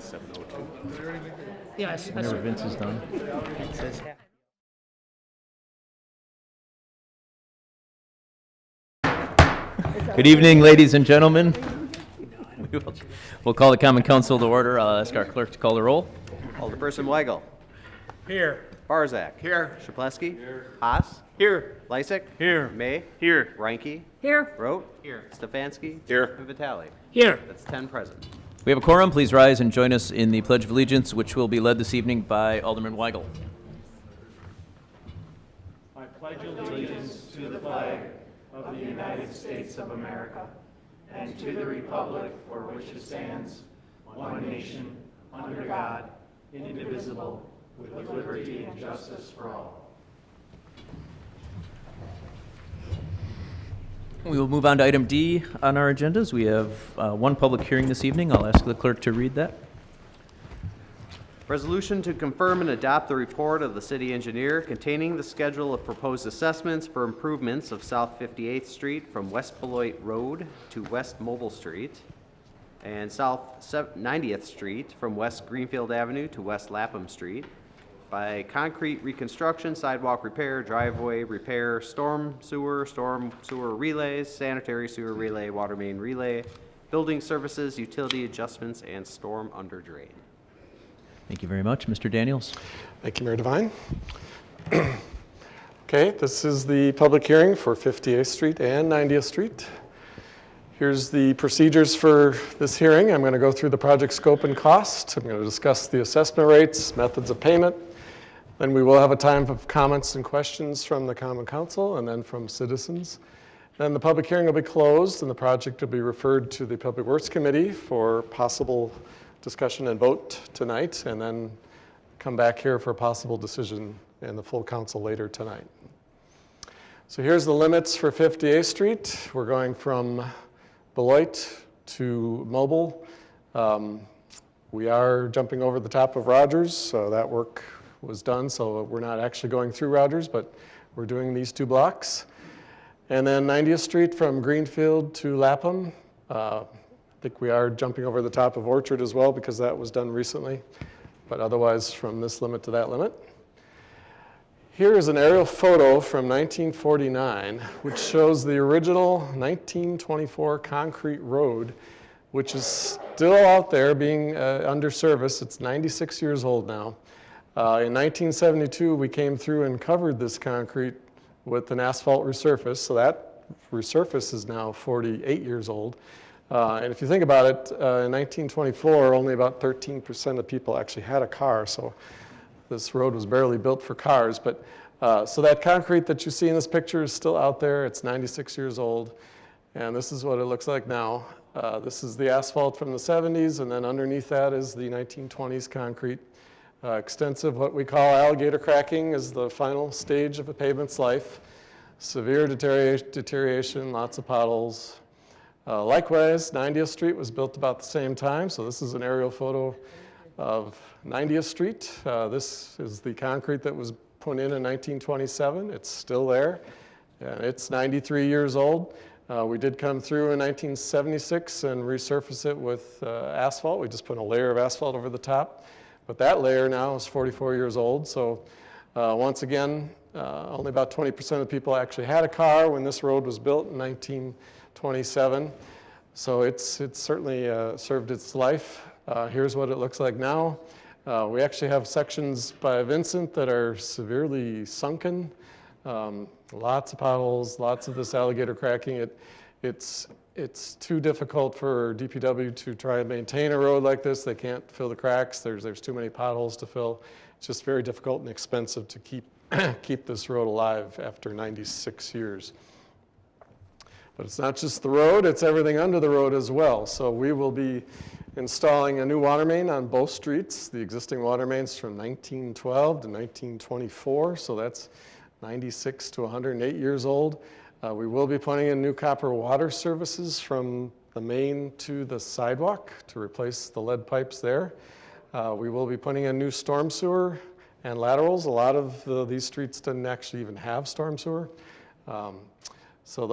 7:02. Yeah, Whenever Vince is done. it says. Good evening, ladies and gentlemen. We'll call the Common Council to order. I'll ask our clerk to call the roll. Alderperson Weigel. Here. Barzak. Here. Shaplesky. Here. Haas. Here. Lysick. Here. May. Here. Reinke. Here. Rote. Here. Stefanski. Here. And Vitale. Here. That's 10 present. We have a quorum. Please rise and join us in the Pledge of Allegiance, which will be led this evening by Alderman Weigel. I pledge allegiance to the flag of the United States of America and to the republic for which it stands, one nation, under God, indivisible, with liberty and justice for all. We will move on to item D on our agendas. We have one public hearing this evening. I'll ask the clerk to read that. Resolution to confirm and adopt the report of the city engineer containing the schedule of proposed assessments for improvements of South 58th Street from West Beloit Road to West Mobile Street and South 90th Street from West Greenfield Avenue to West Lapham Street by concrete reconstruction, sidewalk repair, driveway repair, storm sewer relays, sanitary sewer relay, water main relay, building services, utility adjustments, and storm under drain. Thank you very much. Mr. Daniels. Thank you, Mayor Devine. Okay, this is the public hearing for 58th Street and 90th Street. Here's the procedures for this hearing. I'm going to go through the project scope and cost. I'm going to discuss the assessment rates, methods of payment. Then we will have a time of comments and questions from the Common Council and then from citizens. Then the public hearing will be closed and the project will be referred to the Public Works Committee for possible discussion and vote tonight, and then come back here for a possible decision in the full council later tonight. So here's the limits for 58th Street. We're going from Beloit to Mobile. We are jumping over the top of Rogers, so that work was done, so we're not actually going through Rogers, but we're doing these two blocks. And then 90th Street from Greenfield to Lapham. I think we are jumping over the top of Orchard as well because that was done recently, but otherwise from this limit to that limit. Here is an aerial photo from 1949, which shows the original 1924 concrete road, which is still out there being under service. It's 96 years old now. In 1972, we came through and covered this concrete with an asphalt resurface, so that resurface is now 48 years old. And if you think about it, in 1924, only about 13% of people actually had a car, so this road was barely built for cars. But so that concrete that you see in this picture is still out there. It's 96 years old, and this is what it looks like now. This is the asphalt from the 70s, and then underneath that is the 1920s concrete. Extensive, what we call alligator cracking, is the final stage of a pavement's life. Severe deterioration, lots of potholes. Likewise, 90th Street was built about the same time, so this is an aerial photo of 90th Street. This is the concrete that was put in 1927. It's still there, and it's 93 years old. We did come through in 1976 and resurface it with asphalt. We just put a layer of asphalt over the top, but that layer now is 44 years old, so once again, only about 20% of people actually had a car when this road was built in 1927. So it's certainly served its life. Here's what it looks like now. We actually have sections by Vincent that are severely sunken. Lots of potholes, lots of this alligator cracking. It's too difficult for DPW to try and maintain a road like this. They can't fill the cracks. There's too many potholes to fill. It's just very difficult and expensive to keep this road alive after 96 years. But it's not just the road, it's everything under the road as well. So we will be installing a new water main on both streets. The existing water main's from 1912 to 1924, so that's 96 to 108 years old. We will be putting in new copper water services from the main to the sidewalk to replace the lead pipes there. We will be putting in new storm sewer and laterals. A lot of these streets didn't actually even have storm sewer. So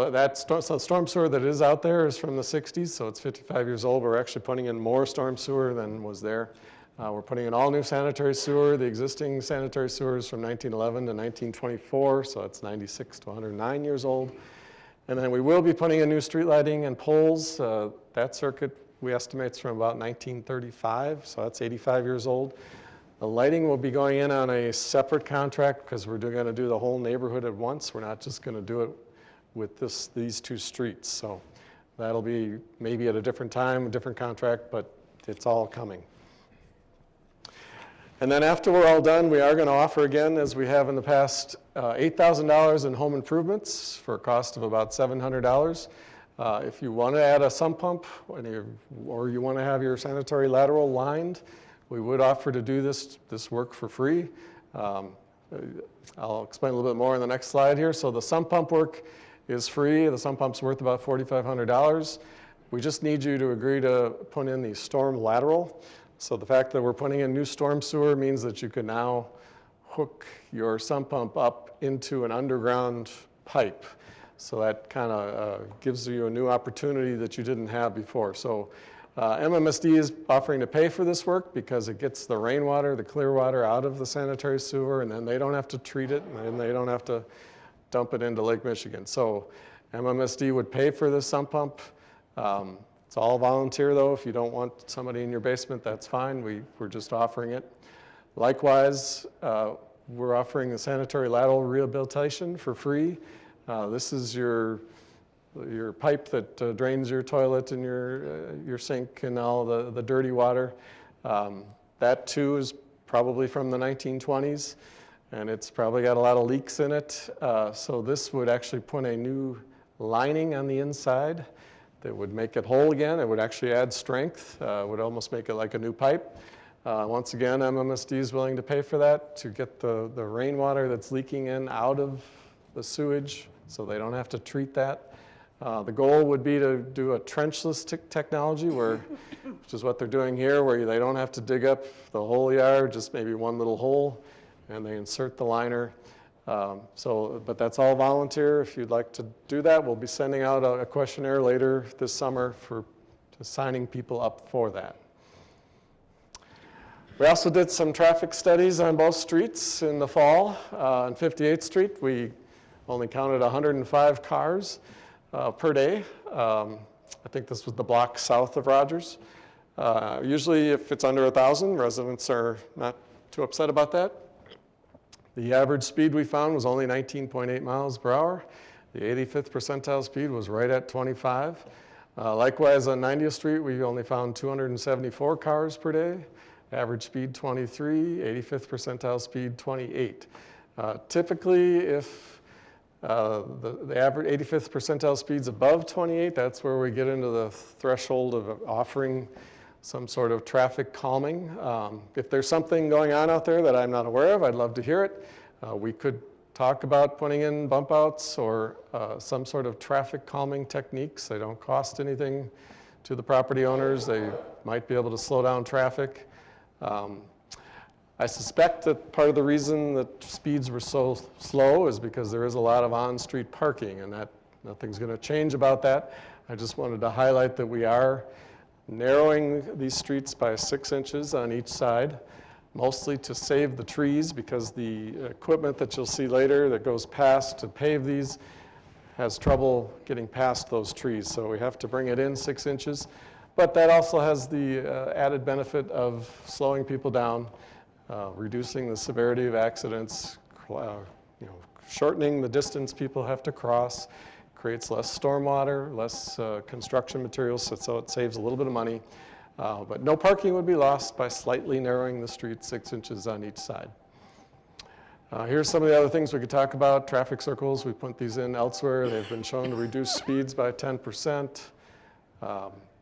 so storm sewer that is out there is from the 60s, so it's 55 years old. We're actually putting in more storm sewer than was there. We're putting in all new sanitary sewer. The existing sanitary sewer is from 1911 to 1924, so it's 96 to 109 years old. And then we will be putting in new street lighting and poles. That circuit we estimate is from about 1935, so that's 85 years old. The lighting will be going in on a separate contract because we're going to do the whole neighborhood at once. We're not just going to do it with these two streets. So that'll be maybe at a different time, a different contract, but it's all coming. And then after we're all done, we are going to offer again, as we have in the past, $8,000 in home improvements for a cost of about $700. If you want to add a sump pump or you want to have your sanitary lateral lined, we would offer to do this work for free. I'll explain a little bit more in the next slide here. So the sump pump work is free. The sump pump's worth about $4,500. We just need you to agree to put in the storm lateral. So the fact that we're putting in new storm sewer means that you can now hook your sump pump up into an underground pipe. So that kind of gives you a new opportunity that you didn't have before. So MMSD is offering to pay for this work because it gets the rainwater, the clear water out of the sanitary sewer, and then they don't have to treat it, and then they don't have to dump it into Lake Michigan. So MMSD would pay for this sump pump. It's all volunteer though. If you don't want somebody in your basement, that's fine. We're just offering it. Likewise, we're offering the sanitary lateral rehabilitation for free. This is your pipe that drains your toilet and your sink and all the dirty water. That too is probably from the 1920s, and it's probably got a lot of leaks in it. So this would actually put a new lining on the inside that would make it whole again. It would actually add strength. Would almost make it like a new pipe. Once again, MMSD is willing to pay for that to get the rainwater that's leaking in out of the sewage, so they don't have to treat that. The goal would be to do a trenchless technology, which is what they're doing here, where they don't have to dig up the whole yard, just maybe one little hole, and they insert the liner. But that's all volunteer. If you'd like to do that, we'll be sending out a questionnaire later this summer to signing people up for that. We also did some traffic studies on both streets in the fall. On 58th Street, we only counted 105 cars per day. I think this was the block south of Rogers. Usually if it's under 1,000, residents are not too upset about that. The average speed we found was only 19.8 miles per hour. The 85th percentile speed was right at 25. Likewise, on 90th Street, we only found 274 cars per day. Average speed 23, 85th percentile speed 28. Typically, if the average 85th percentile speed's above 28, that's where we get into the threshold of offering some sort of traffic calming. If there's something going on out there that I'm not aware of, I'd love to hear it. We could talk about putting in bump outs or some sort of traffic calming techniques. They don't cost anything to the property owners. They might be able to slow down traffic. I suspect that part of the reason that speeds were so slow is because there is a lot of on-street parking, and that nothing's going to change about that. I just wanted to highlight that we are narrowing these streets by 6 inches on each side, mostly to save the trees, because the equipment that you'll see later that goes past to pave these has trouble getting past those trees. So we have to bring it in 6 inches. But that also has the added benefit of slowing people down, reducing the severity of accidents, shortening the distance people have to cross, creates less stormwater, less construction materials, so it saves a little bit of money. But no parking would be lost by slightly narrowing the street 6 inches on each side. Here's some of the other things we could talk about. Traffic circles, we put these in elsewhere. They've been shown to reduce speeds by 10%.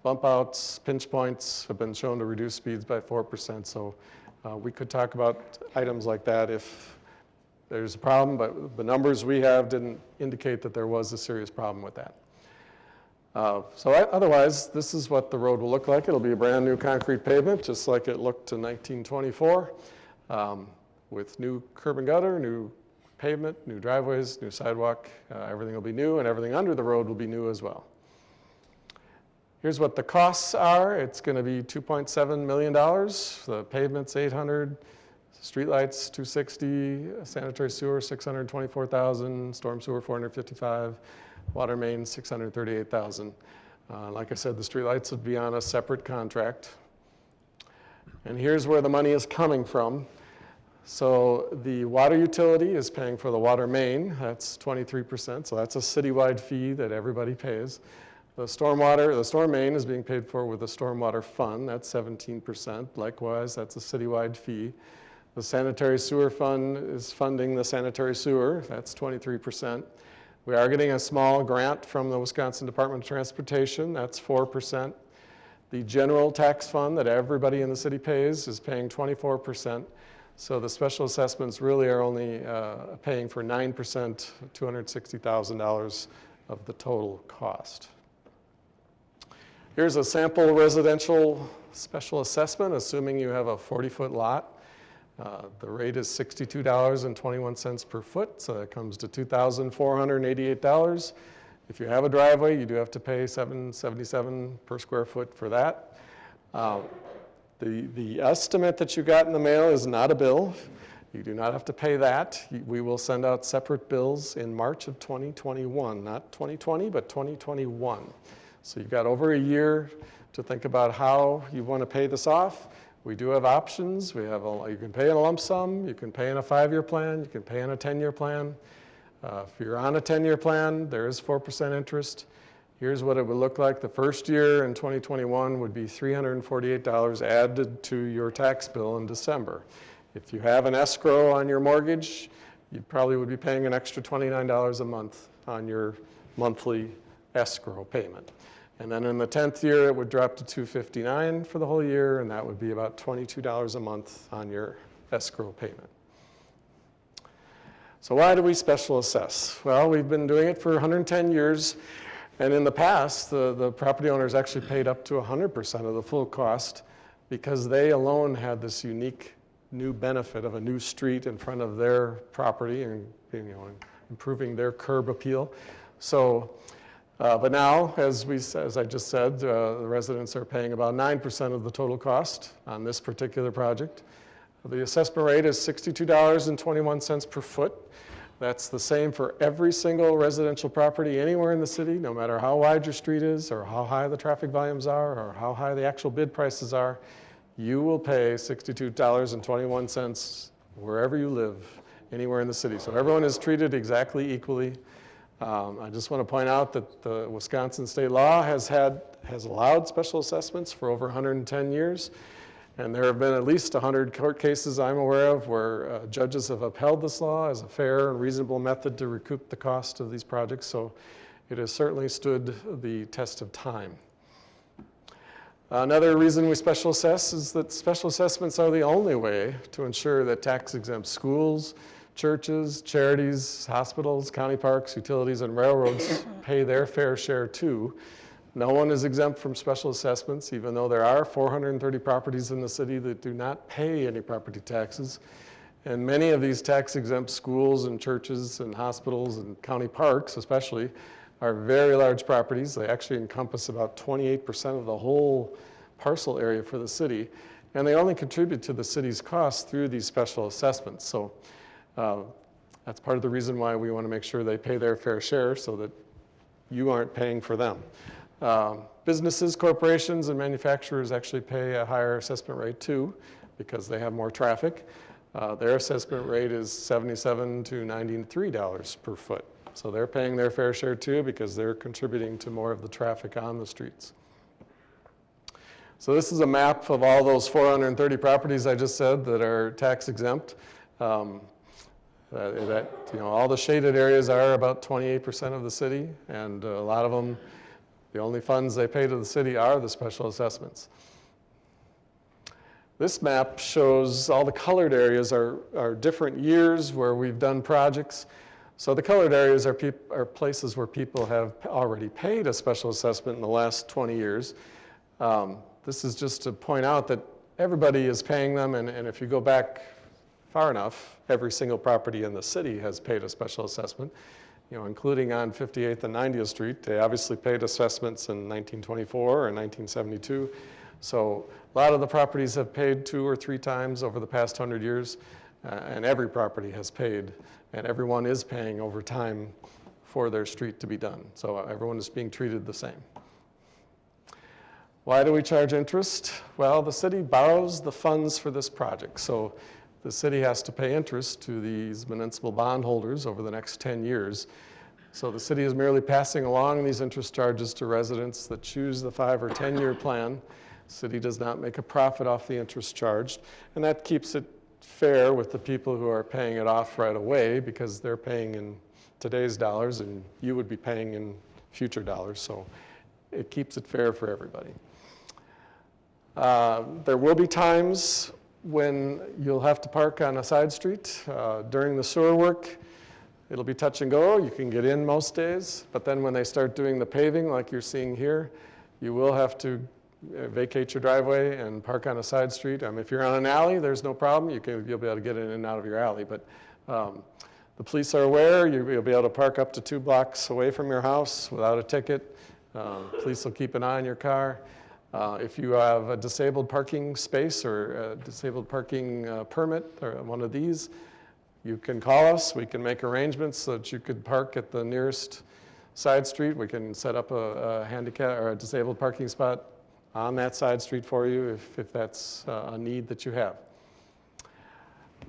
Bump outs, pinch points have been shown to reduce speeds by 4%. So we could talk about items like that if there's a problem, but the numbers we have didn't indicate that there was a serious problem with that. Otherwise, this is what the road will look like. It'll be a brand new concrete pavement, just like it looked in 1924, with new curb and gutter, new pavement, new driveways, new sidewalk. Everything will be new, and everything under the road will be new as well. Here's what the costs are. It's going to be $2.7 million. The pavement's $800, streetlights $260, sanitary sewer $624,000, storm sewer $455, water main $638,000. Like I said, the streetlights would be on a separate contract. And here's where the money is coming from. So the water utility is paying for the water main. That's 23%, so that's a citywide fee that everybody pays. The storm main is being paid for with the stormwater fund. That's 17%. Likewise, that's a citywide fee. The sanitary sewer fund is funding the sanitary sewer. That's 23%. We are getting a small grant from the Wisconsin Department of Transportation. That's 4%. The general tax fund that everybody in the city pays is paying 24%. So the special assessments really are only paying for 9%, $260,000 of the total cost. Here's a sample residential special assessment, assuming you have a 40-foot lot. The rate is $62.21 per foot, so that comes to $2,488. If you have a driveway, you do have to pay $777 per square foot for that. The estimate that you got in the mail is not a bill. You do not have to pay that. We will send out separate bills in March of 2021, not 2020, but 2021. So you've got over a year to think about how you want to pay this off. We do have options. You can pay in a lump sum, you can pay in a 5-year plan, you can pay in a 10-year plan. If you're on a 10-year plan, there is 4% interest. Here's what it would look like. The first year in 2021 would be $348 added to your tax bill in December. If you have an escrow on your mortgage, you probably would be paying an extra $29 a month on your monthly escrow payment. And then in the 10th year, it would drop to $259 for the whole year, and that would be about $22 a month on your escrow payment. So why do we special assess? Well, we've been doing it for 110 years, and in the past, the property owners actually paid up to 100% of the full cost because they alone had this unique new benefit of a new street in front of their property and improving their curb appeal. So. But now, as I just said, the residents are paying about 9% of the total cost on this particular project. The assessment rate is $62.21 per foot. That's the same for every single residential property anywhere in the city, no matter how wide your street is or how high the traffic volumes are or how high the actual bid prices are. You will pay $62.21 wherever you live, anywhere in the city. So everyone is treated exactly equally. I just want to point out that the Wisconsin state law has allowed special assessments for over 110 years, and there have been at least 100 court cases I'm aware of where judges have upheld this law as a fair and reasonable method to recoup the cost of these projects, so it has certainly stood the test of time. Another reason we special assess is that special assessments are the only way to ensure that tax-exempt schools, churches, charities, hospitals, county parks, utilities, and railroads pay their fair share too. No one is exempt from special assessments, even though there are 430 properties in the city that do not pay any property taxes. And many of these tax-exempt schools and churches and hospitals and county parks especially are very large properties. They actually encompass about 28% of the whole parcel area for the city. And they only contribute to the city's costs through these special assessments. So that's part of the reason why we want to make sure they pay their fair share so that you aren't paying for them. Businesses, corporations, and manufacturers actually pay a higher assessment rate too because they have more traffic. Their assessment rate is $77 to $93 per foot. So they're paying their fair share too because they're contributing to more of the traffic on the streets. So this is a map of all those 430 properties I just said that are tax exempt. All the shaded areas are about 28% of the city, and a lot of them, the only funds they pay to the city are the special assessments. This map shows all the colored areas are different years where we've done projects. So the colored areas are places where people have already paid a special assessment in the last 20 years. This is just to point out that everybody is paying them, and if you go back far enough, every single property in the city has paid a special assessment, including on 58th and 90th Street. They obviously paid assessments in 1924 or 1972. So a lot of the properties have paid 2 or 3 times over the past 100 years, and every property has paid, and everyone is paying over time for their street to be done. So everyone is being treated the same. Why do we charge interest? Well, the city borrows the funds for this project. So the city has to pay interest to these municipal bondholders over the next 10 years. So the city is merely passing along these interest charges to residents that choose the 5 or 10-year plan. The city does not make a profit off the interest charged, and that keeps it fair with the people who are paying it off right away, because they're paying in today's dollars and you would be paying in future dollars. So it keeps it fair for everybody. There will be times when you'll have to park on a side street. During the sewer work, it'll be touch and go. You can get in most days, but then when they start doing the paving like you're seeing here, you will have to vacate your driveway and park on a side street. If you're on an alley, there's no problem. You'll be able to get in and out of your alley, but the police are aware. You'll be able to park up to 2 blocks away from your house without a ticket. Police will keep an eye on your car. If you have a disabled parking space or a disabled parking permit or one of these, you can call us. We can make arrangements so that you could park at the nearest side street. We can set up a handicap or a disabled parking spot on that side street for you if that's a need that you have.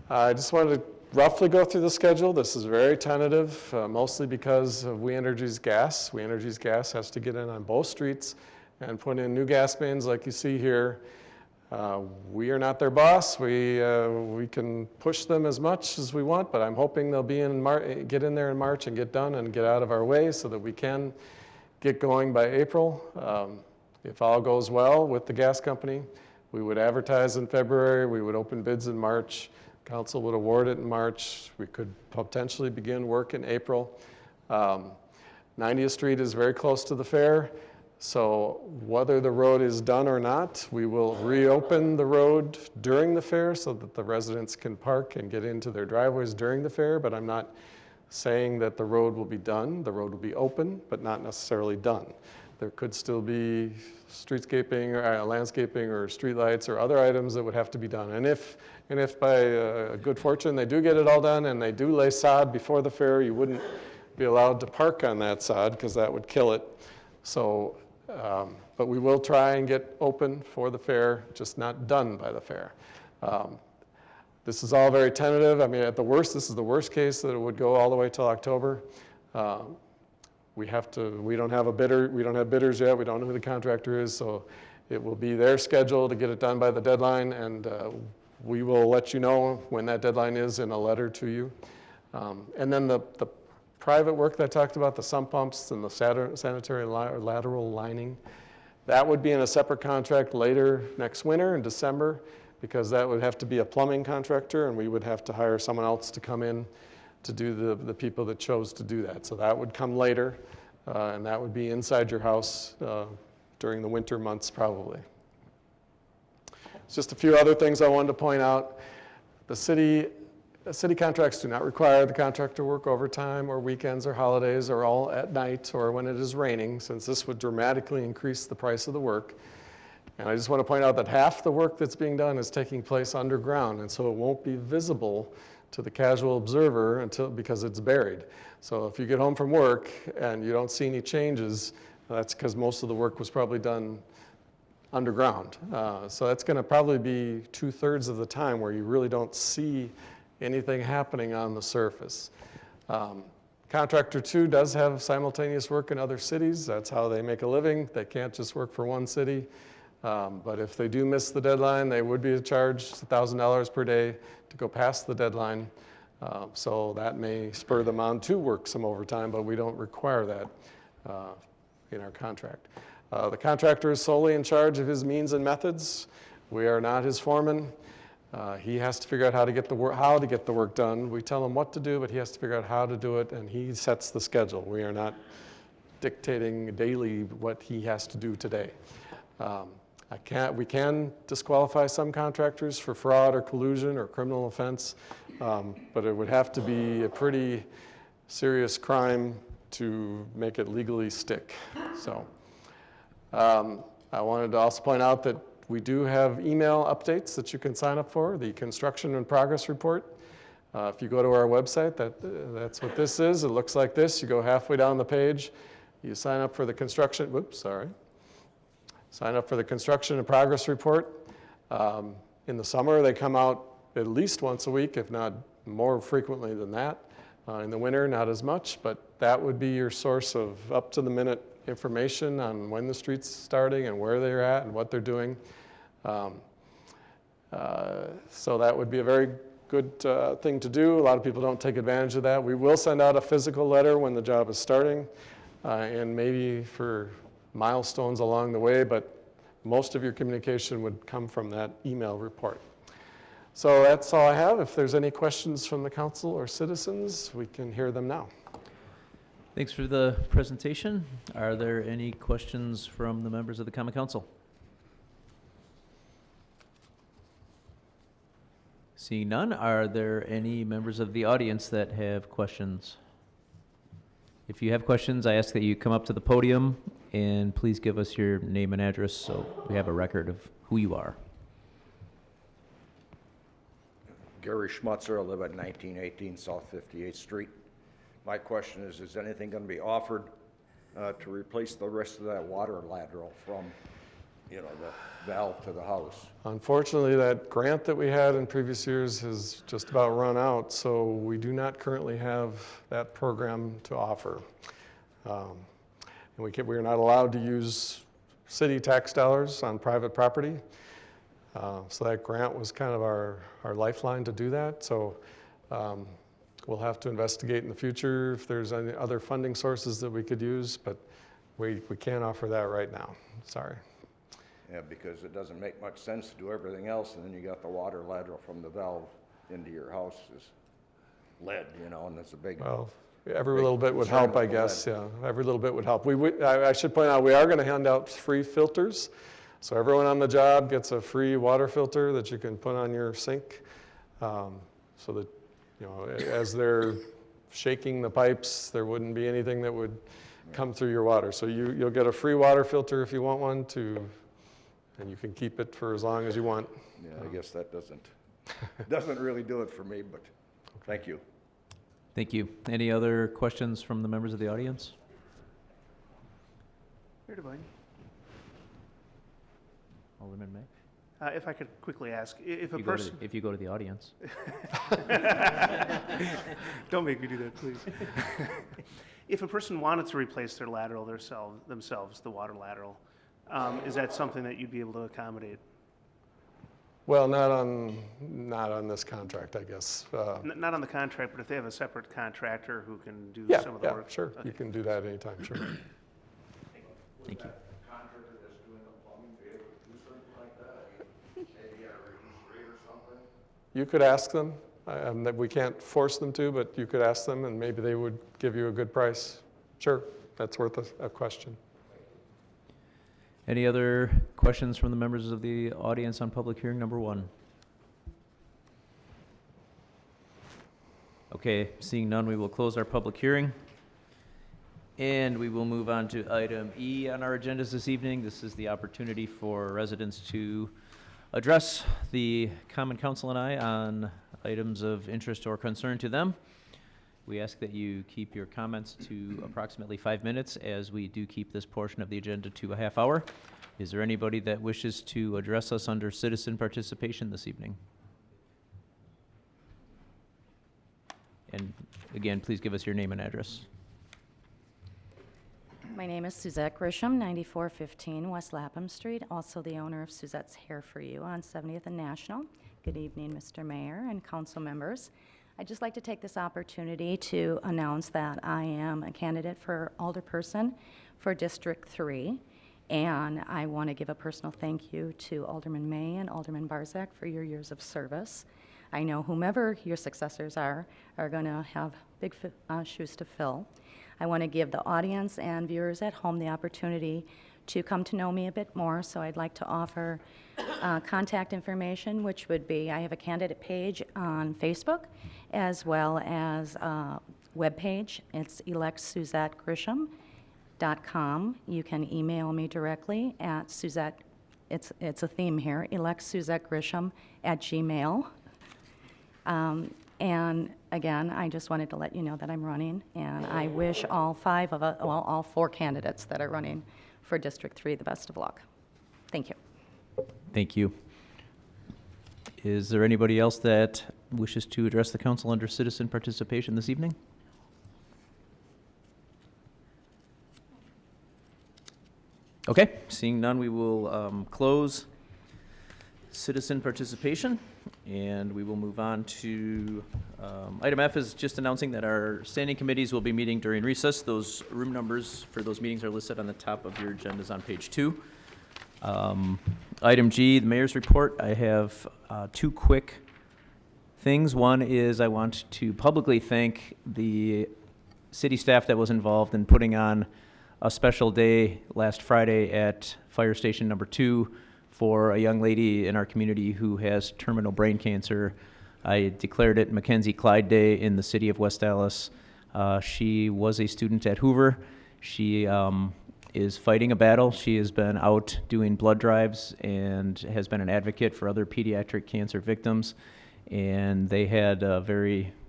I just wanted to roughly go through the schedule. This is very tentative, mostly because of We Energies Gas. We Energies Gas has to get in on both streets and put in new gas mains like you see here. We are not their boss. We can push them as much as we want, but I'm hoping they'll be get in there in March and get done and get out of our way so that we can get going by April. If all goes well with the gas company, we would advertise in February, we would open bids in March, council would award it in March, we could potentially begin work in April. 90th Street is very close to the fair. So whether the road is done or not, we will reopen the road during the fair so that the residents can park and get into their driveways during the fair, but I'm not saying that the road will be done. The road will be open, but not necessarily done. There could still be streetscaping or landscaping or streetlights or other items that would have to be done. And if by good fortune they do get it all done and they do lay sod before the fair, you wouldn't be allowed to park on that sod because that would kill it. So, but we will try and get open for the fair, just not done by the fair. This is all very tentative. At the worst, this is the worst case that it would go all the way till October. We don't have bidders yet. We don't know who the contractor is, so it will be their schedule to get it done by the deadline, and we will let you know when that deadline is in a letter to you. And then the private work that I talked about, the sump pumps and the sanitary lateral lining, that would be in a separate contract later next winter in December, because that would have to be a plumbing contractor and we would have to hire someone else to come in to do the people that chose to do that. So that would come later, and that would be inside your house during the winter months probably. Just a few other things I wanted to point out. The city contracts do not require the contractor to work overtime or weekends or holidays or all at night or when it is raining, since this would dramatically increase the price of the work. And I just want to point out that half the work that's being done is taking place underground, and so it won't be visible to the casual observer because it's buried. So if you get home from work and you don't see any changes, that's because most of the work was probably done underground. So that's going to probably be 2/3 of the time where you really don't see anything happening on the surface. Contractor 2 does have simultaneous work in other cities. That's how they make a living. They can't just work for one city. But if they do miss the deadline, they would be charged $1,000 per day to go past the deadline. So that may spur them on to work some overtime, but we don't require that in our contract. The contractor is solely in charge of his means and methods. We are not his foreman. He has to figure out how to get the work done. We tell him what to do, but he has to figure out how to do it, and he sets the schedule. We are not dictating daily what he has to do today. We can disqualify some contractors for fraud or collusion or criminal offense, but it would have to be a pretty serious crime to make it legally stick. So I wanted to also point out that we do have email updates that you can sign up for, the construction and progress report. If you go to our website, that's what this is. It looks like this. You go halfway down the page, you sign up for the construction, sign up for the construction and progress report. In the summer, they come out at least once a week, if not more frequently than that. In the winter, not as much, but that would be your source of up-to-the-minute information on when the street's starting and where they're at and what they're doing. So that would be a very good thing to do. A lot of people don't take advantage of that. We will send out a physical letter when the job is starting, and maybe for milestones along the way, but most of your communication would come from that email report. So that's all I have. If there's any questions from the council or citizens, we can hear them now. Thanks for the presentation. Are there any questions from the members of the Common Council? Seeing none, are there any members of the audience that have questions? If you have questions, I ask that you come up to the podium and please give us your name and address so we have a record of who you are. Gary Schmutzer, I live at 1918 South 58th Street. My question is anything going to be offered to replace the rest of that water lateral from, the valve to the house? Unfortunately, that grant that we had in previous years has just about run out, so we do not currently have that program to offer. And we're not allowed to use city tax dollars on private property. So that grant was kind of our lifeline to do that. So we'll have to investigate in the future if there's any other funding sources that we could use, but we can't offer that right now. Sorry. Yeah, because it doesn't make much sense to do everything else, and then you got the water lateral from the valve into your house is lead, and that's a big... Well, every little bit would help, I guess. Yeah, every little bit would help. I should point out, we are going to hand out free filters. So everyone on the job gets a free water filter that you can put on your sink, so that, as they're shaking the pipes, there wouldn't be anything that would come through your water. So you'll get a free water filter if you want one, and you can keep it for as long as you want. Yeah, I guess that doesn't really do it for me, but thank you. Thank you. Any other questions from the members of the audience? Here, Devine. Alderman May? If I could quickly ask, if a If person... you go to the audience. Don't make me do that, please. If a person wanted to replace their lateral themselves, the water lateral, is that something that you'd be able to accommodate? Well, not on this contract, I guess. Not on the contract, but if they have a separate contractor who can do Yeah, some of the work? sure. Okay. You can do that anytime, sure. Thank you. Contractor that's doing the plumbing be able to do something like that? Maybe at a reduced rate or something? You could ask them. We can't force them to, but you could ask them, and maybe they would give you a good price. Sure, that's worth a question. Any other questions from the members of the audience on public hearing number 1? Okay, seeing none, we will close our public hearing. And we will move on to item E on our agendas this evening. This is the opportunity for residents to address the Common Council and I on items of interest or concern to them. We ask that you keep your comments to approximately 5 minutes, as we do keep this portion of the agenda to a half hour. Is there anybody that wishes to address us under citizen participation this evening? And again, please give us your name and address. My name is Suzette Grisham, 9415 West Lapham Street, also the owner of Suzette's Hair for You on 70th and National. Good evening, Mr. Mayor and council members. I'd just like to take this opportunity to announce that I am a candidate for alderperson for District 3, and I want to give a personal thank you to Alderman May and Alderman Barzak for your years of service. I know whomever your successors are going to have big shoes to fill. I want to give the audience and viewers at home the opportunity to come to know me a bit more, so I'd like to offer contact information, which would be, I have a candidate page on Facebook, as well as a webpage. It's electsuzettegrisham.com. You can email me directly at Suzette, it's a theme here, electsuzettegrisham@gmail. And again, I just wanted to let you know that I'm running, and I wish all all 4 candidates that are running for District 3 the best of luck. Thank you. Thank you. Is there anybody else that wishes to address the council under citizen participation this evening? Okay, seeing none, we will close citizen participation, and we will move on to item F is just announcing that our standing committees will be meeting during recess. Those room numbers for those meetings are listed on the top of your agendas on page 2. Item G, the mayor's report. I have 2 quick things. One is I want to publicly thank the city staff that was involved in putting on a special day last Friday at Fire Station number 2 for a young lady in our community who has terminal brain cancer. I declared it Mackenzie Clyde Day in the city of West Allis. She was a student at Hoover. She is fighting a battle. She has been out doing blood drives and has been an advocate for other pediatric cancer victims. And they had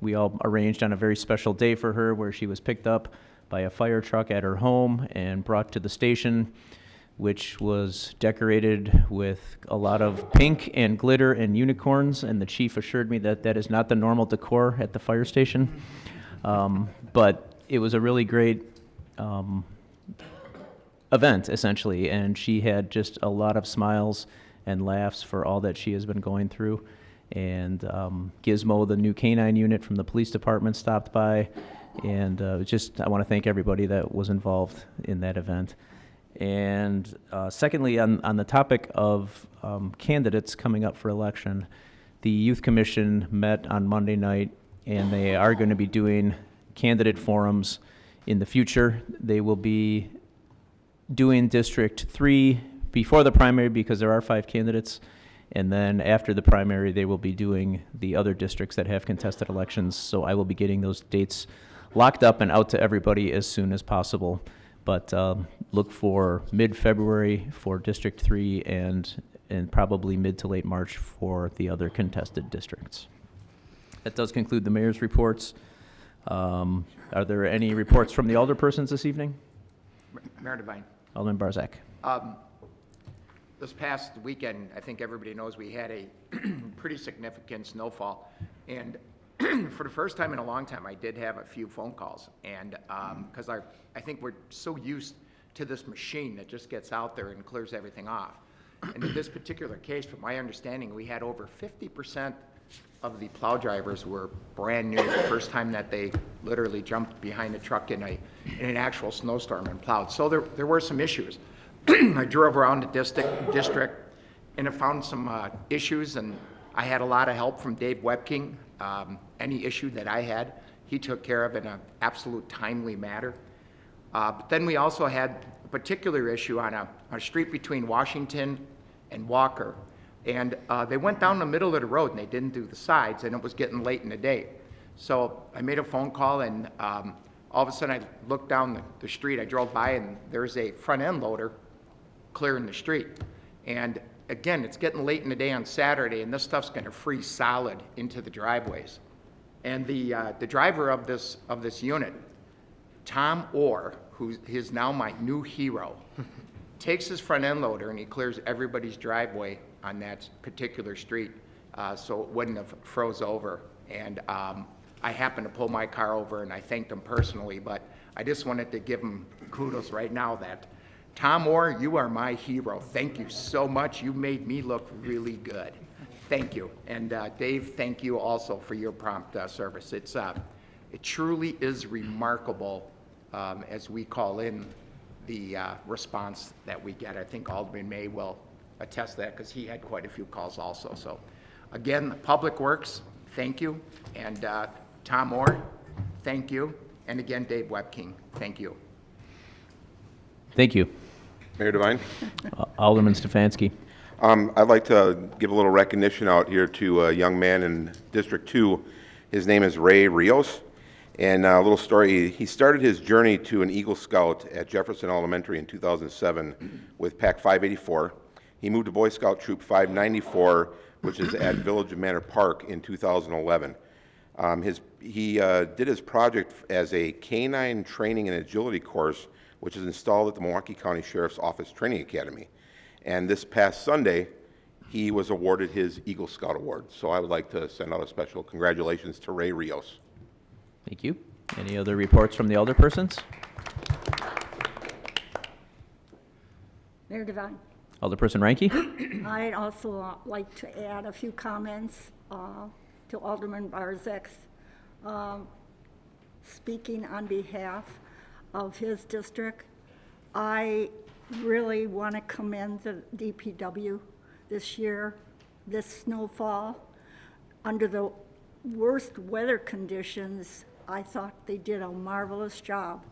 we all arranged on a very special day for her where she was picked up by a fire truck at her home and brought to the station, which was decorated with a lot of pink and glitter and unicorns, and the chief assured me that that is not the normal decor at the fire station. But it was a really great event, essentially, and she had just a lot of smiles and laughs for all that she has been going through. And Gizmo, the new canine unit from the police department, stopped by, and I want to thank everybody that was involved in that event. And secondly, on the topic of candidates coming up for election, the Youth Commission met on Monday night, and they are going to be doing candidate forums in the future. They will be doing District 3 before the primary because there are 5 candidates, and then after the primary, they will be doing the other districts that have contested elections. So I will be getting those dates locked up and out to everybody as soon as possible. But look for mid-February for District 3 and probably mid to late March for the other contested districts. That does conclude the mayor's reports. Are there any reports from the alderpersons this evening? Mayor Devine. Alderman Barzak. This past weekend, I think everybody knows we had a pretty significant snowfall. And for the first time in a long time, I did have a few phone calls. And because I think we're so used to this machine that just gets out there and clears everything off. And in this particular case, from my understanding, we had over 50% of the plow drivers were brand new, the first time that they literally jumped behind a truck in an actual snowstorm and plowed. So there were some issues. I drove around the district and I found some issues, and I had a lot of help from Dave Webking. Any issue that I had, he took care of in an absolute timely manner. But then we also had a particular issue on a street between Washington and Walker. And they went down the middle of the road and they didn't do the sides, and it was getting late in the day. So I made a phone call, and all of a sudden I looked down the street. I drove by and there's a front end loader clearing the street. And again, it's getting late in the day on Saturday, and this stuff's gonna freeze solid into the driveways. And the driver of this unit, Tom Orr, who is now my new hero, takes his front end loader and he clears everybody's driveway on that particular street, so it wouldn't have froze over. And I happened to pull my car over, and I thanked him personally, but I just wanted to give him kudos right now that, Tom Orr, you are my hero. Thank you so much. You made me look really good. Thank you. And Dave, thank you also for your prompt service. It truly is remarkable as we call in the response that we get. I think Alderman May will attest to that because he had quite a few calls also. So again, Public Works, thank you. And Tom Orr, thank you. And again, Dave Webking, thank you. Thank you. Mayor Devine? Alderman Stefanski. I'd like to give a little recognition out here to a young man in District 2. His name is Ray Rios. And a little story, he started his journey to an Eagle Scout at Jefferson Elementary in 2007 with Pack 584. He moved to Boy Scout Troop 594, which is at Village of Manor Park, in 2011. He did his project as a canine training and agility course, which is installed at the Milwaukee County Sheriff's Office Training Academy. And this past Sunday, he was awarded his Eagle Scout Award. So I would like to send out a special congratulations to Ray Rios. Thank you. Any other reports from the alderpersons? Mayor Devine. Alderperson Ranky? I'd also like to add a few comments to Alderman Barzak's speaking on behalf of his district. I really want to commend the DPW this year, this snowfall. Under the worst weather conditions, I thought they did a marvelous job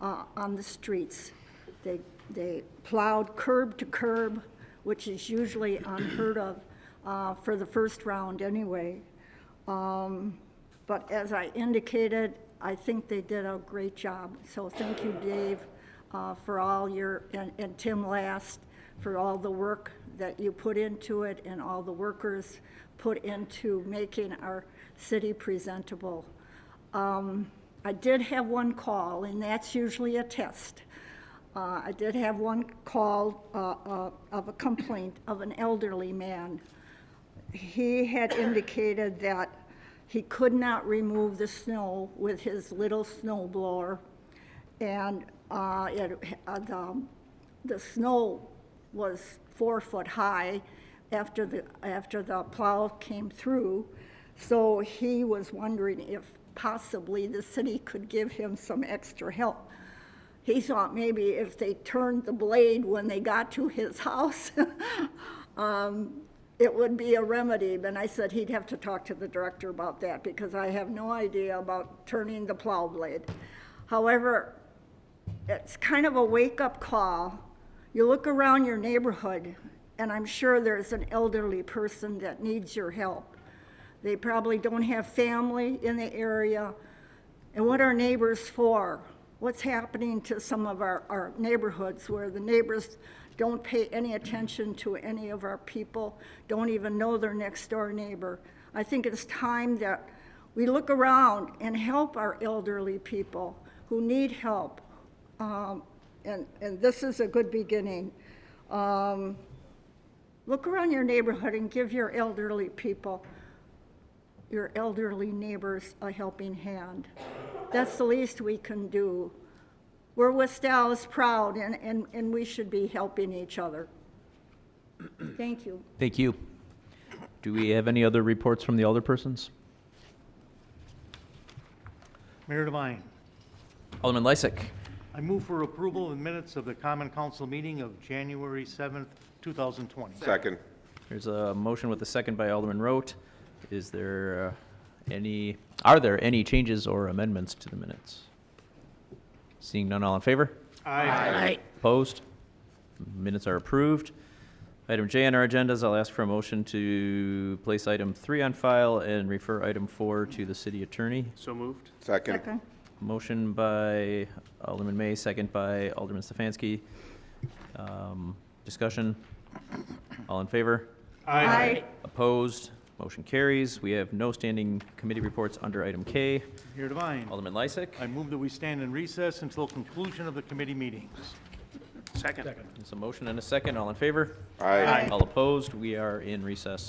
on the streets. They plowed curb to curb, which is usually unheard of for the first round anyway. But as I indicated, I think they did a great job. So thank you, Dave, for all your, and Tim Last, for all the work that you put into it and all the workers put into making our city presentable. I did have one call, and that's usually a test. I did have one call of a complaint of an elderly man. He had indicated that he could not remove the snow with his little snow blower, and the snow was 4 foot high after the plow came through. So he was wondering if possibly the city could give him some extra help. He thought maybe if they turned the blade when they got to his house, it would be a remedy. And I said he'd have to talk to the director about that because I have no idea about turning the plow blade. However, it's kind of a wake-up call. You look around your neighborhood, and I'm sure there's an elderly person that needs your help. They probably don't have family in the area. And what are neighbors for? What's happening to some of our neighborhoods where the neighbors don't pay any attention to any of our people, don't even know their next door neighbor? I think it's time that we look around and help our elderly people who need help. And this is a good beginning. Look around your neighborhood and give your elderly people, your elderly neighbors, a helping hand. That's the least we can do. We're West Allis proud, and we should be helping each other. Thank you. Thank you. Do we have any other reports from the alderpersons? Mayor Devine. Alderman Lysick. I move for approval of the minutes of the Common Council meeting of January 7th, 2020. Second. There's a motion with a second by Alderman Rote. Is there are there any changes or amendments to the minutes? Seeing none, all in favor? Aye. Opposed? Minutes are approved. Item J on our agendas, I'll ask for a motion to place item 3 on file and refer item 4 to the city attorney. So moved. Second. Motion by Alderman May, second by Alderman Stefanski. Discussion? All in favor? Aye. Opposed? Motion carries. We have no standing committee reports under item K. Mayor Devine. Alderman Lysick. I move that we stand in recess until conclusion of the committee meetings. Second. There's a motion and a second. All in favor? Aye. All opposed? We are in recess.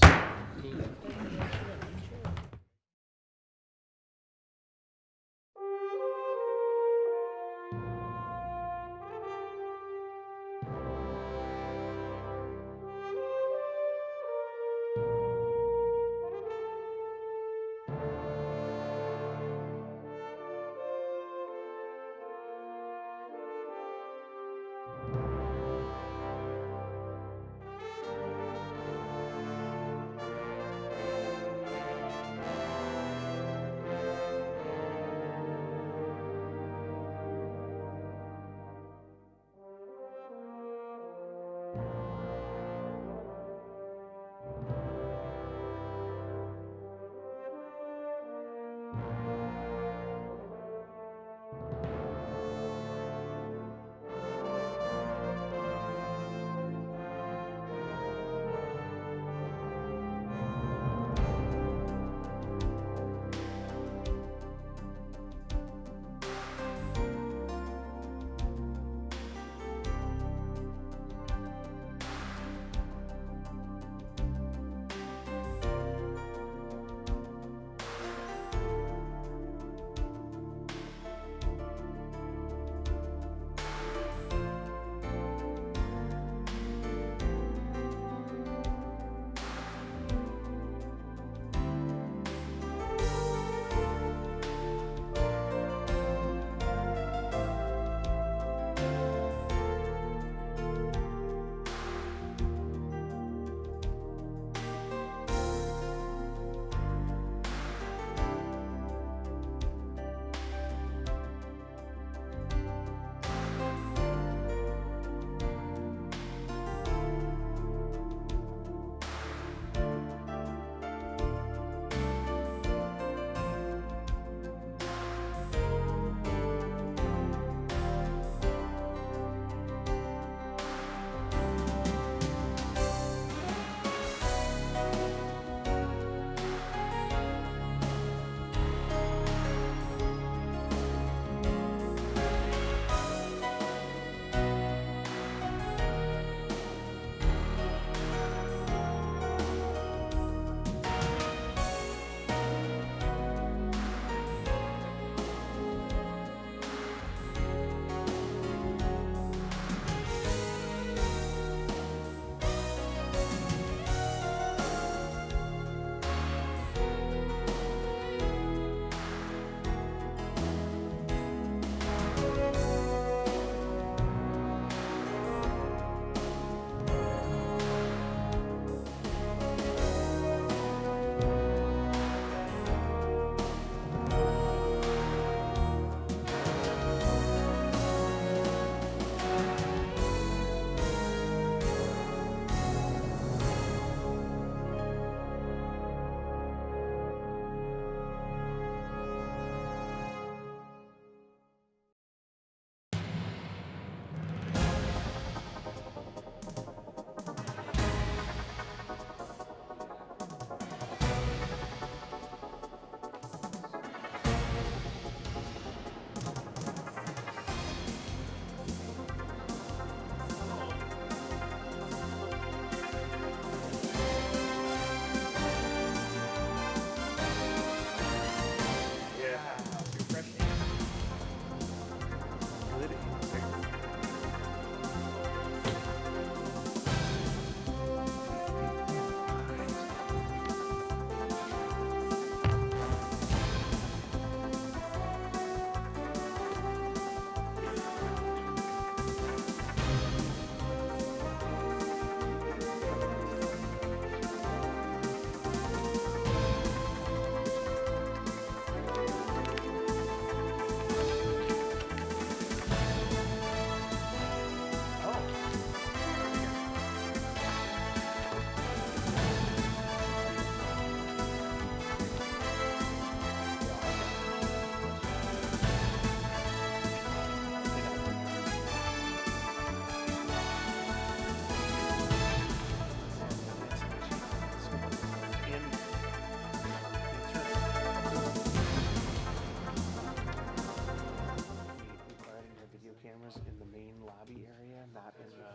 not in the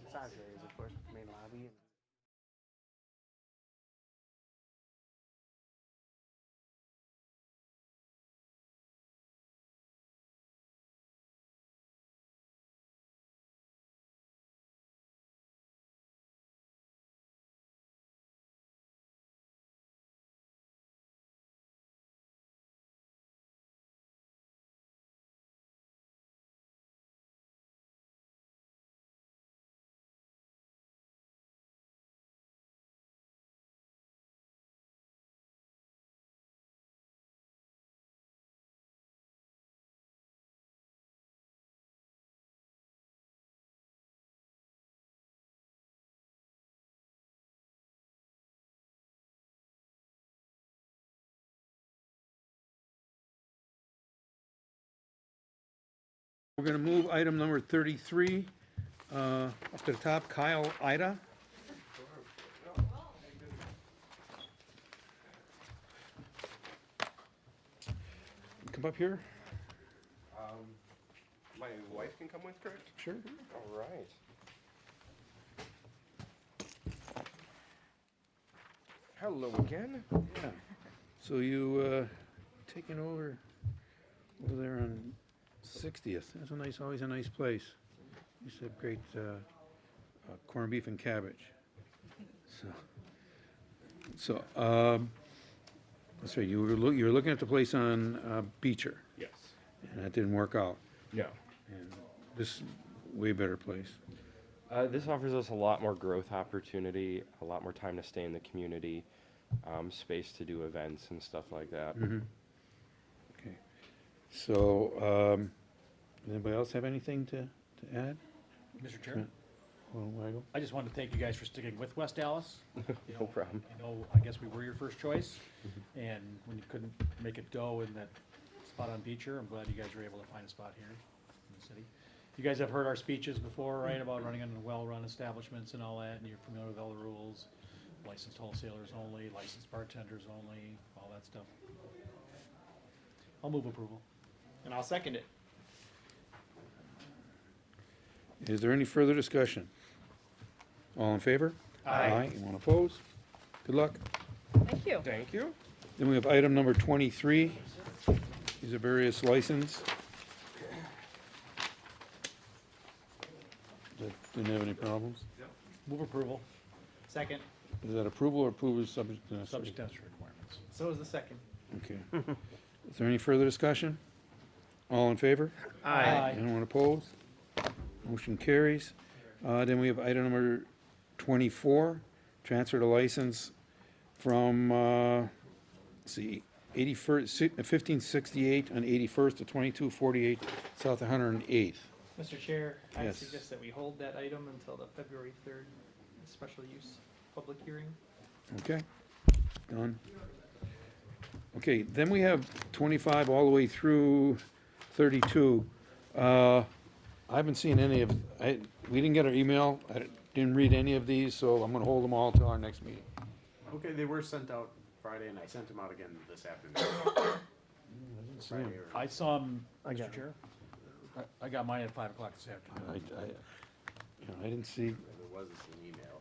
massage areas, of course, main lobby. We're going to move item number 33 up to the top. Kyle Ida. Come up here. My wife can come with, correct? Sure. All right. Hello again. Yeah. So you taking over there on 60th. That's a nice, always a nice place. Used to have great corned beef and cabbage. So, let's see. You were looking at the place on Beecher, Yes. and that didn't work out. No. And this way better place. This offers us a lot more growth opportunity, a lot more time to stay in the community, space to do events and stuff like that. Okay. So, anybody else have anything to add? Mr. Chair, Alderman Weigel? I just wanted to thank you guys for sticking with West Allis. No problem. I guess we were your first choice, and when you couldn't make a dough in that spot on Beecher, I'm glad you guys were able to find a spot here in the city. You guys have heard our speeches before, right, about running in well-run establishments and all that, and you're familiar with all the rules, licensed wholesalers only, licensed bartenders only, all that stuff. I'll move approval. And I'll second it. Is there any further discussion? All in favor? Aye. Anyone opposed? Good luck. Thank you. Thank you. Then we have item number 23. These are various license. That didn't have any problems? Move approval, Second. Is that approval or approval is subject to necessary? subject to necessary requirements. So is the second. Okay. Is there any further discussion? All in favor? Aye. Anyone opposed? Motion carries. Then we have item number 24, transfer the license from, let's see, 1568 on 81st to 2248 South 108th. Mr. Chair, I Yes. suggest that we hold that item until the February 3rd special use public hearing. Okay, done. Okay, then we have 25 all the way through 32. I haven't seen any of, we didn't get our email, I didn't read any of these, so I'm gonna hold them all till our next meeting. Okay, they were sent out Friday, and I sent them out again this afternoon. Friday or- I saw him, I got Mr. Chair. I got mine at 5 o'clock this afternoon. I didn't see, There was an email.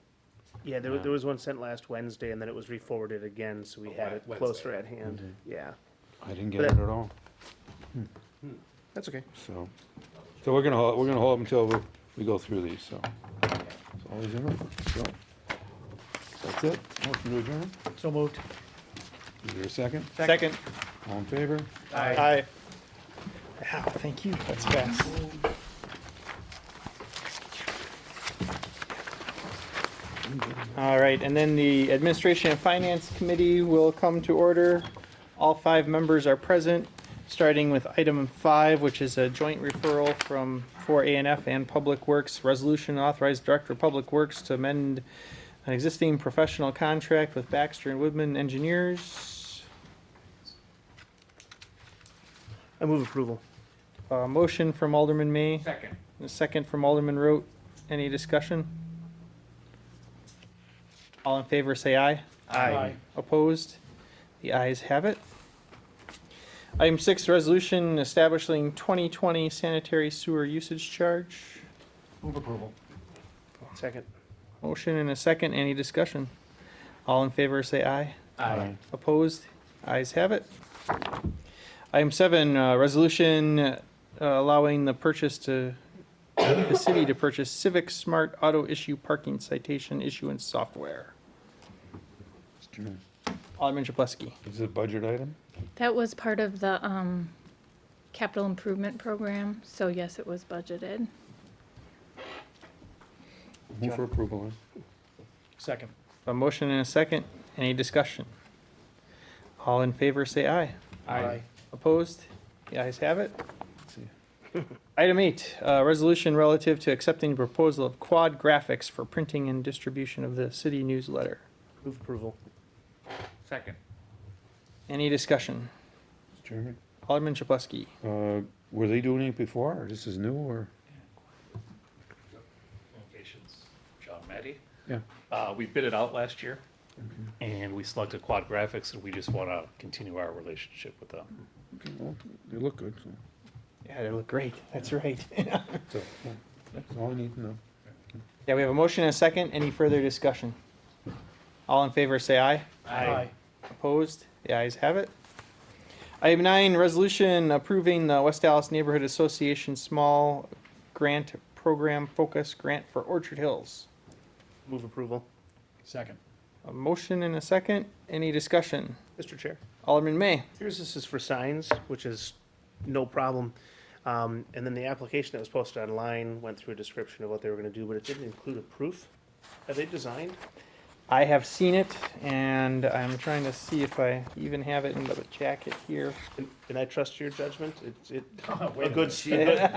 Yeah, there was one sent last Wednesday, and then it was re-forwarded again, so we had it Wednesday. closer at hand. Yeah, I didn't get it at all, that's okay. so we're gonna hold them until we go through these, so. That's all these in, so. That's it, motion to adjourn, So moved. is there a second? Second. All in favor? Aye. Wow, thank you, that's fast. All right, and then the Administration and Finance Committee will come to order. All 5 members are present, starting with item 5, which is a joint referral for A&F and Public Works. Resolution authorized Director of Public Works to amend an existing professional contract with Baxter and Woodman Engineers. I move approval. Motion from Alderman May. Second. A second from Alderman Rote. Any discussion? All in favor, say aye. Aye. Opposed? The ayes have it. Item 6, resolution establishing 2020 sanitary sewer usage charge. Move approval. Second. Motion and a second. Any discussion? All in favor, say aye. Aye. Opposed? Ayes have it. Item 7, resolution allowing the city to purchase Civic Smart Auto Issue Parking Citation Issuance Software. Mr. Chairman, Alderman Chapletsky. is it a budget item? That was part of the capital improvement program, so yes, it was budgeted. Move for approval, huh? Second. A motion and a second. Any discussion? All in favor, say aye. Aye. Opposed? The ayes have it. Let's see. Item 8, resolution relative to accepting the proposal of Quad Graphics for printing and distribution of the city newsletter. Move approval. Second. Any discussion? Mr. Chairman, Alderman Chapletsky. were they doing it before, or this is new, or? Communications, John Matty. Yeah. We bid it out last year, and we selected Quad Graphics, and we just want to continue our relationship with them. Okay, well, they look good, so, Yeah, they look great. That's right. so, well, that's all I need to know. Yeah, we have a motion and a second. Any further discussion? All in favor, say aye. Aye. Opposed? The ayes have it. Item 9, resolution approving the West Allis Neighborhood Association Small Grant Program Focus Grant for Orchard Hills. Move approval. Second. A motion and a second. Any discussion? Mr. Chair. Alderman May. This is for signs, which is no problem. And then the application that was posted online went through a description of what they were gonna do, but it didn't include a proof. Are they designed? I have seen it, and I'm trying to see if I even have it in the jacket here. And I trust your judgment. Wait A a good, minute.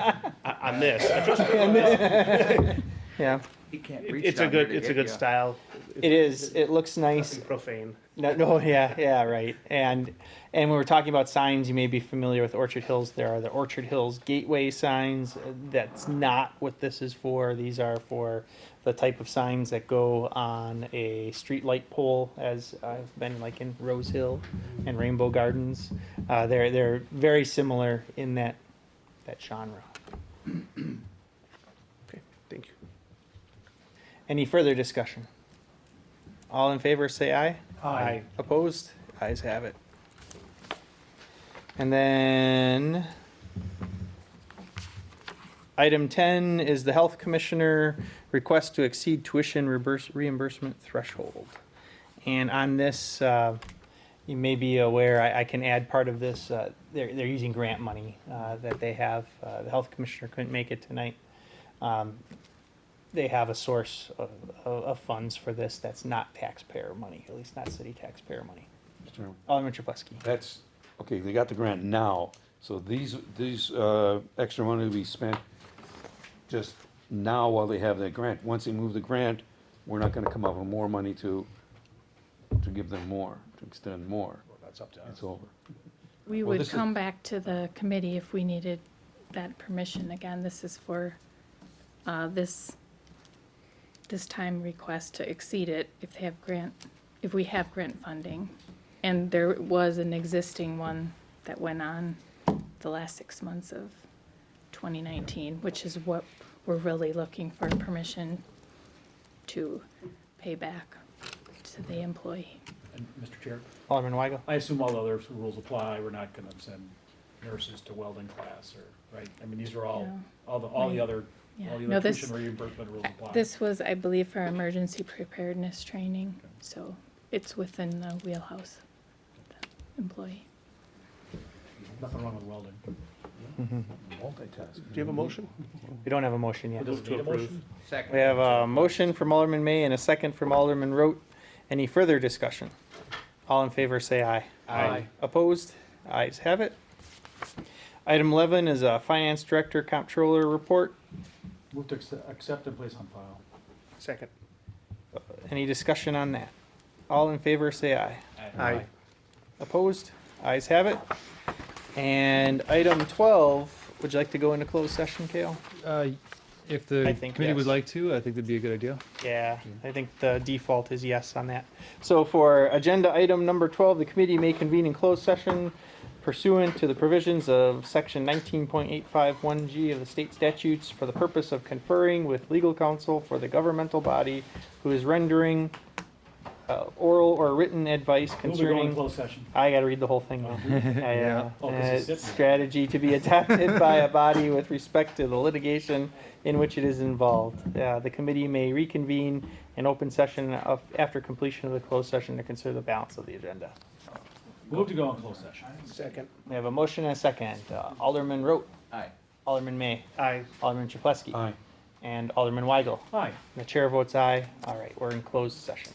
on this. I trust you on this. Yeah, He can't reach It's a down there good, to it's a get good ya. style. it is. It looks nice. Nothing profane. No, yeah, right. And when we're talking about signs, you may be familiar with Orchard Hills. There are the Orchard Hills Gateway signs. That's not what this is for. These are for the type of signs that go on a street light pole, as I've been like in Rose Hill and Rainbow Gardens. They're very similar in that genre. Okay, thank you. Any further discussion? All in favor, say aye. Aye. Opposed? Ayes have it. And then item 10 is the Health Commissioner request to exceed tuition reimbursement threshold. And on this, you may be aware, I can add part of this, they're using grant money that they have. The Health Commissioner couldn't make it tonight. They have a source of funds for this that's not taxpayer money, at least not city taxpayer money. Mr. Chairman. Alderman Chapletsky. That's, okay, they got the grant now, so these extra money will be spent just now while they have that grant. Once they move the grant, we're not gonna come up with more money to give them more, to extend more. That's up to us. It's over. We Well, would this is- come back to the committee if we needed that permission. Again, this is for this time request to exceed it if we have grant funding. And there was an existing one that went on the last 6 months of 2019, which is what we're really looking for permission to pay back to the employee. And Mr. Chair, Alderman Weigel. I assume all the other rules apply. We're not gonna send nurses to welding class or, right? I mean, these are all, No. all the Right. other Yeah. all the No, other this- tuition reimbursement rules apply. This was, I believe, for emergency preparedness training, so it's within the wheelhouse of the employee. Nothing wrong with welding. Multitasking. Do you have a motion? We don't have a motion yet. Does it need a motion? Second. We have a motion from Alderman May and a second from Alderman Rote. Any further discussion? All in favor, say aye. Aye. Opposed? Ayes have it. Item 11 is a Finance Director Comptroller Report. Move to accept and place on file. Second. Any discussion on that? All in favor, say aye. Aye. Opposed? Ayes have it. And item 12, would you like to go into closed session, Kale? If the I think committee would yes. like to, I think that'd be a good idea. Yeah, I think the default is yes on that. So for agenda item number 12, the committee may convene in closed session pursuant to the provisions of section 19.851G of the state statutes for the purpose of conferring with legal counsel for the governmental body who is rendering oral or written advice Move to go in concerning. closed session. I gotta read the whole thing now. Oh, 'cause he's sitting there. Strategy to be adopted by a body with respect to the litigation in which it is involved. The committee may reconvene in open session after completion of the closed session to consider the balance of the agenda. Move to go in closed session. Second. We have a motion and a second. Alderman Rote. Aye. Alderman May. Aye. Alderman Chapletsky. Aye. And Alderman Weigel. Aye. The chair votes aye. All right, we're in closed session.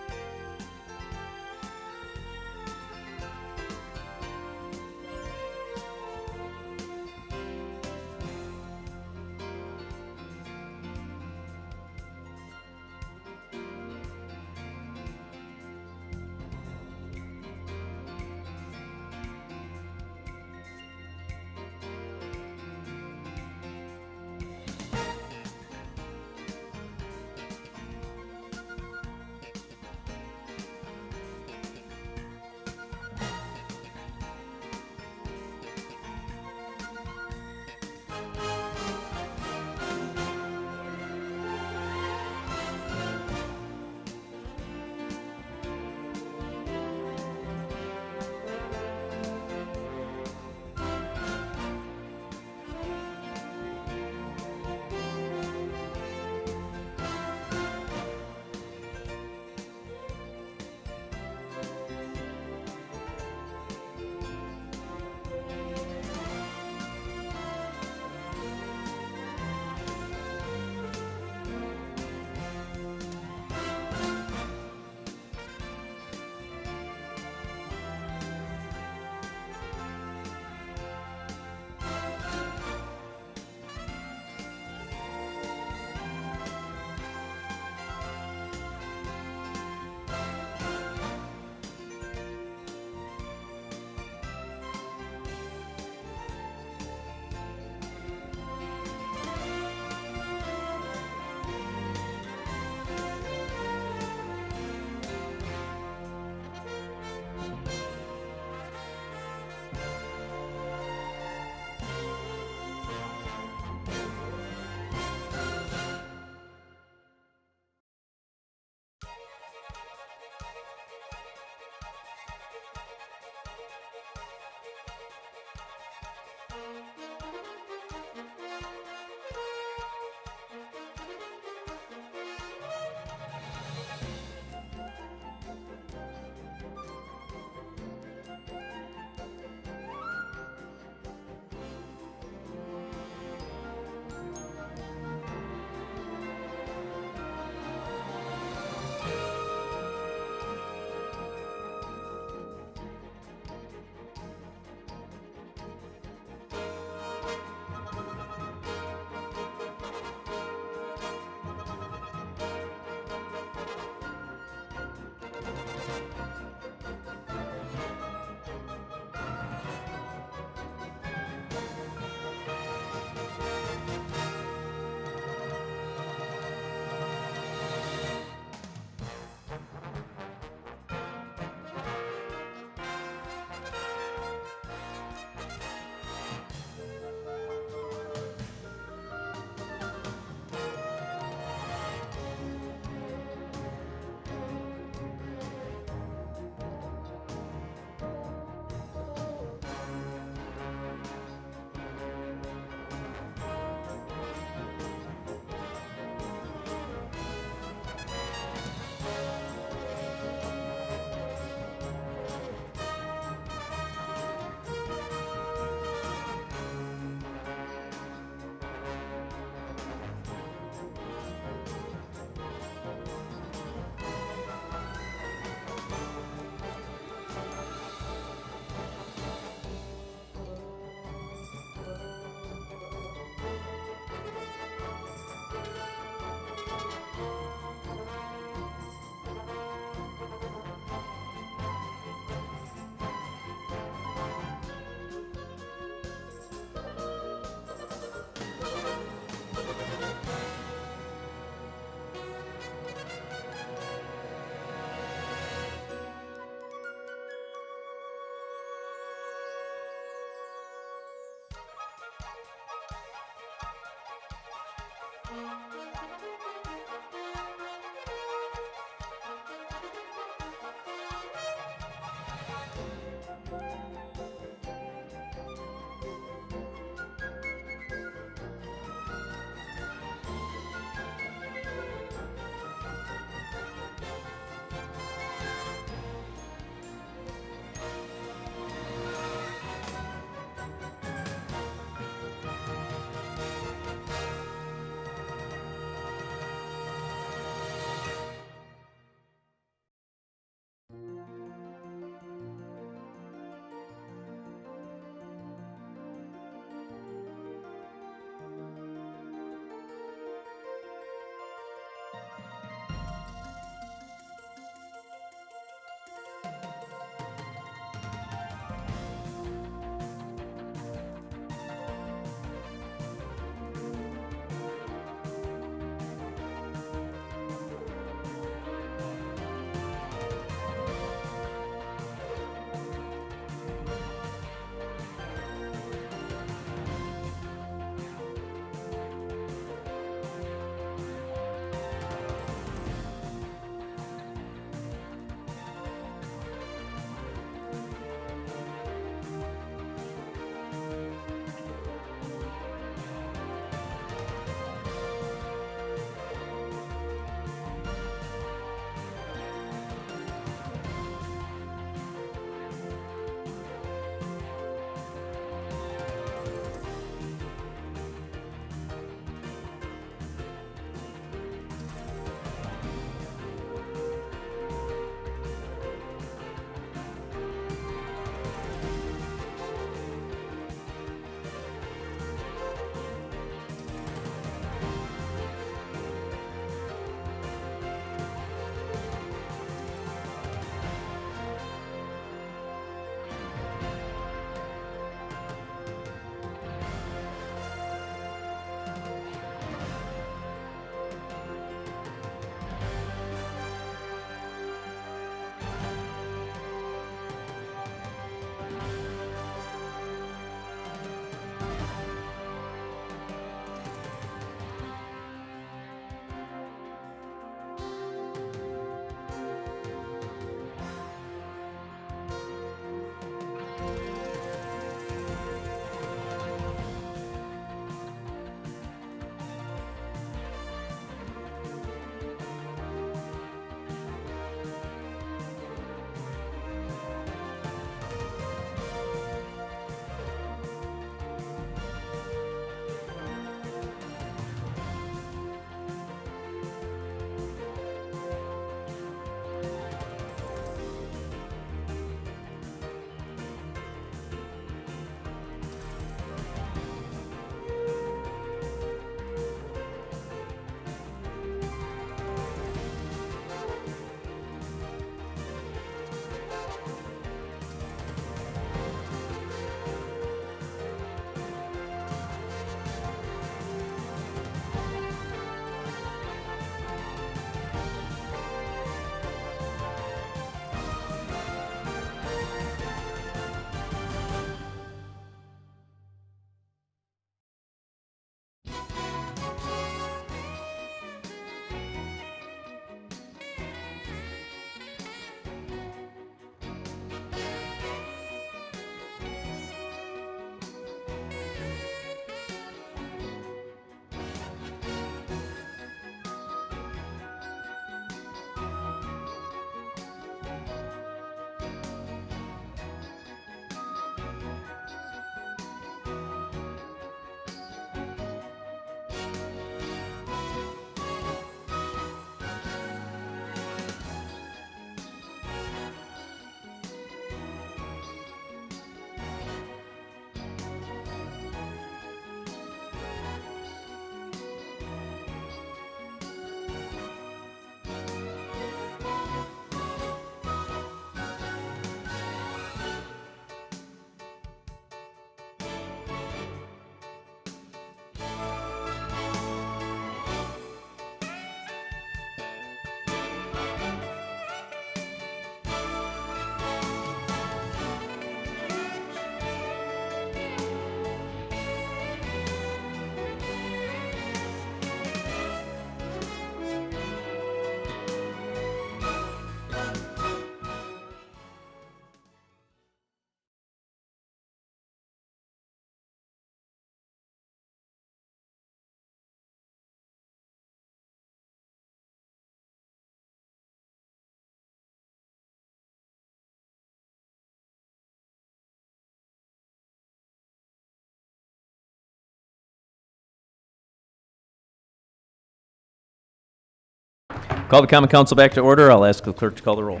Call the common council back to order. I'll ask the clerk to call the roll.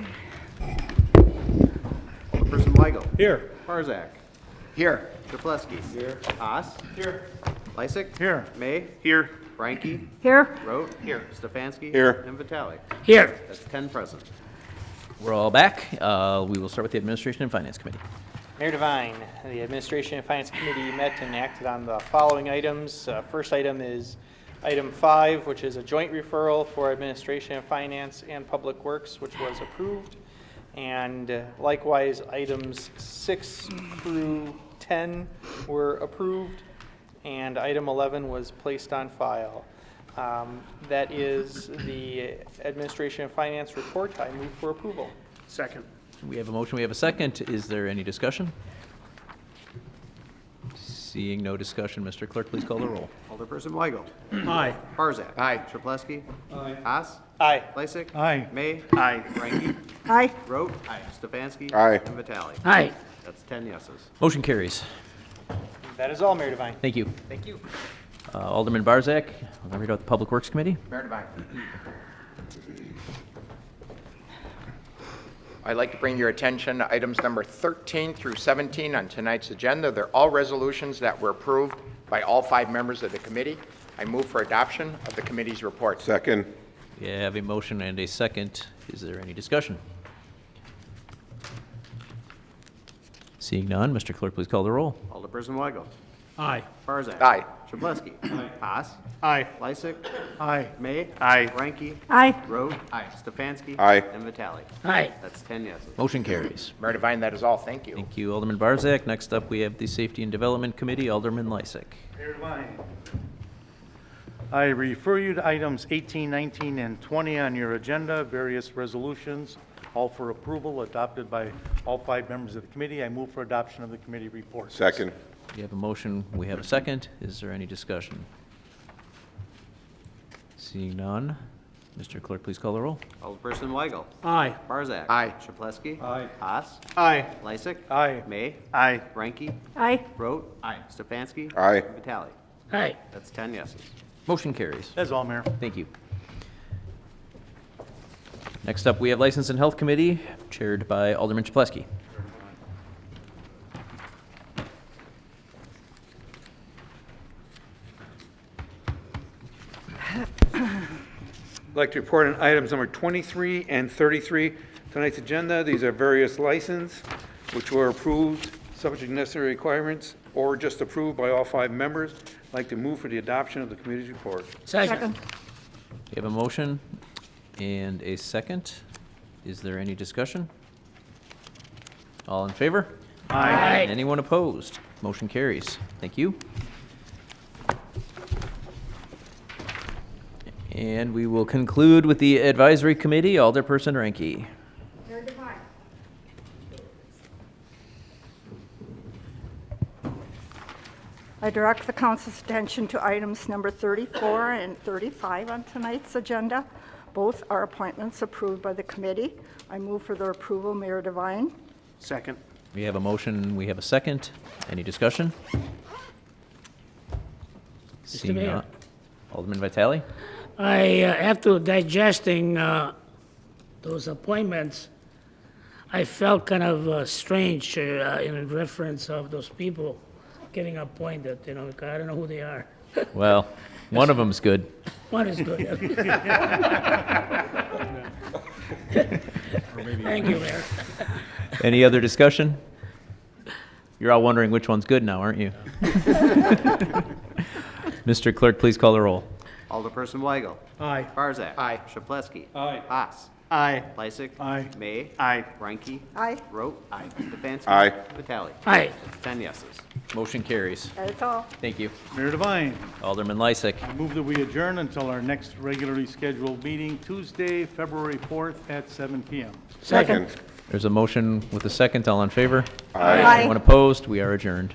Alderperson Weigel. Here. Barzak. Here. Chapletsky. Here. Haas. Here. Lysick. Here. May. Here. Frankie. Here? Rote. Here. Stefanski. Here. And Vitale. Here. That's 10 present. We're all back. We will start with the Administration and Finance Committee. Mayor Devine, the Administration and Finance Committee met and acted on the following items. First item is item 5, which is a joint referral for Administration and Finance and Public Works, which was approved. And likewise, items 6 through 10 were approved, and item 11 was placed on file. That is the Administration and Finance report. I move for approval. Second. We have a motion, we have a second. Is there any discussion? Seeing no discussion, Mr. Clerk, please call the roll. Alderperson Weigel. Aye. Barzak. Aye. Chapletsky. Aye. Haas. Aye. Lysick. Aye. May. Aye. Frankie. Aye. Rote. Aye. Stefanski. Aye. And Vitale. Aye. That's 10 yeses. Motion carries. That is all, Mayor Devine. Thank you. Thank you. Alderman Barzak, I'll read out the Public Works Committee. Mayor Devine. I'd like to bring your attention to items number 13 through 17 on tonight's agenda. They're all resolutions that were approved by all 5 members of the committee. I move for adoption of the committee's report. Second. We have a motion and a second. Is there any discussion? Seeing none, Mr. Clerk, please call the roll. Alderperson Weigel. Aye. Barzak. Aye. Chapletsky. Haas. Aye. Lysick. Aye. May. Aye. Frankie. Aye. Rote. Aye. Stefanski. Aye. And Vitale. Aye. That's 10 yeses. Motion carries. Mayor Devine, that is all. Thank you. Thank you, Alderman Barzak. Next up, we have the Safety and Development Committee, Alderman Lysick. Mayor Devine. I refer you to items 18, 19, and 20 on your agenda, various resolutions, all for approval, adopted by all 5 members of the committee. I move for adoption of the committee report. Second. We have a motion, we have a second. Is there any discussion? Seeing none, Mr. Clerk, please call the roll. Alderperson Weigel. Aye. Barzak. Aye. Chapletsky. Aye. Haas. Aye. Lysick. Aye. May. Aye. Frankie. Aye. Rote. Aye. Stefanski. Aye. Vitale. Aye. That's 10 yeses. Motion carries. That's all, Mayor. Thank you. Next up, we have License and Health Committee, chaired by Alderman Chapletsky. I'd like to report on items number 23 and 33. Tonight's agenda, these are various licenses which were approved, subject to necessary requirements, or just approved by all 5 members. I'd like to move for the adoption of the committee's report. Second. We have a motion and a second. Is there any discussion? All in favor? Aye. Anyone opposed? Motion carries. Thank you. And we will conclude with the Advisory Committee, Alderperson Ranky. Mayor Devine. I direct the council's attention to items number 34 and 35 on tonight's agenda. Both are appointments approved by the committee. I move for their approval, Mayor Devine. Second. We have a motion, we have a second. Any discussion? Seeing Mayor. none. Alderman Vitale? After digesting those appointments, I felt kind of strange in reference of those people getting appointed, you know, because I don't know who they are. Well, one of them's good. One is good. Thank you, Mayor. Any other discussion? You're all wondering which one's good now, aren't you? Mr. Clerk, please call the roll. Alderperson Weigel. Aye. Barzak. Aye. Chapletsky. Aye. Haas. Aye. Lysick. Aye. May. Aye. Frankie. Aye. Rote. Aye. Stefanski. Aye. Vitale. Aye. That's 10 yeses. Motion carries. That's all. Thank you. Mayor Devine, Alderman Lysick. I move that we adjourn until our next regularly scheduled meeting, Tuesday, February 4th at 7 p.m. Second. There's a motion with a second. All in favor? Aye. Anyone opposed? We are adjourned.